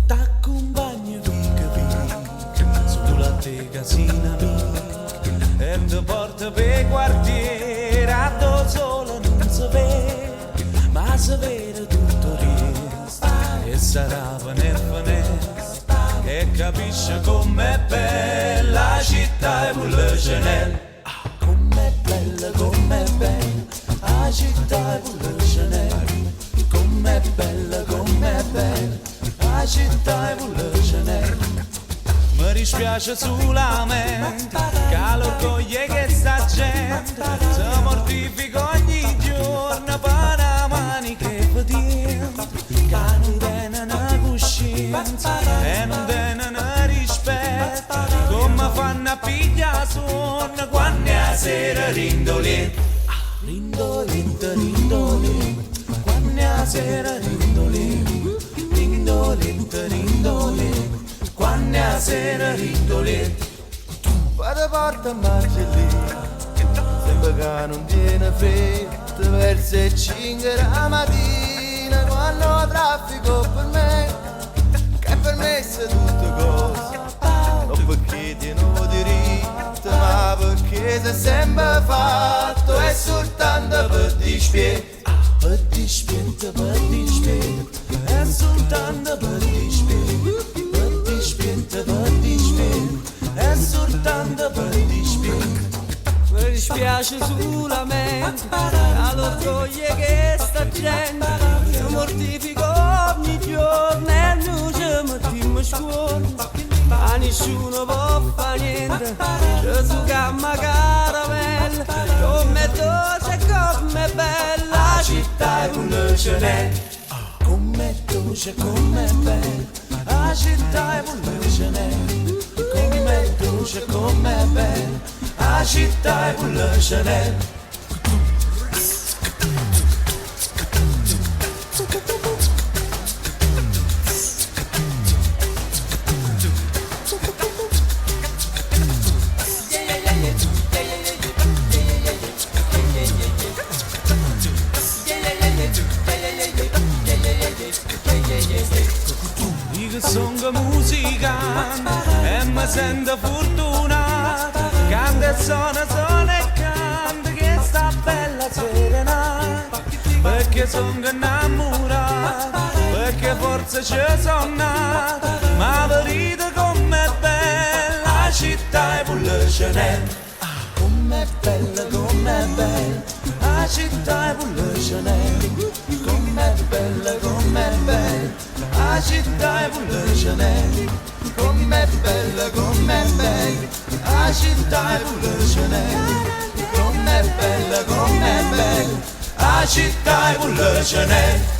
T'accompagno vica sulla te casina mia e ti porto per quartiere a do solo non sapere ma sapere tutto riesce e sarà venerdì che capisce com'è bella la città e vuole Chanel. Com'è bella la città e vuole Chanel. Com'è bella la città e vuole Chanel. Mi dispiace solamente che l'orgoglio che sta gente si mortifica ogni giorno per la mani che vediamo che non tenen coscienza e non tenen rispetto come fanno a pigliare sonno quando è sera rindolente rindolente rindolente quando è sera rindolente rindolente rindolente quando è sera rindolente vado porta a Marcellina sembra che non tiene fretta verso le 5 la mattina quando traffico per me che per me è tutte cose non perché tieno diritto ma perché si è sempre fatto è soltanto per dispietto per dispietto per dispietto è soltanto per dispietto per dispietto per dispietto è soltanto per dispietto. Mi dispiace solamente all'orgoglio che sta gente si mortifica ogni giorno e noi ci mettiamo scuola a nessuno può fare niente Gesù gamma caramella come dolce e come bella la città è un Chanel come dolce e come bella la città è un Chanel come dolce e come bella la città è un Chanel. Io sono musicante e mi sento fortunato canta e suona e canta che sta bella serenata perché sono innamorato perché forse ci sono nato ma vedete com'è bella la città è vuole Chanel com'è bella la città è vuole Chanel com'è bella la città è vuole Chanel com'è bella la città è vuole Chanel com'è bella la città è vuole Chanel.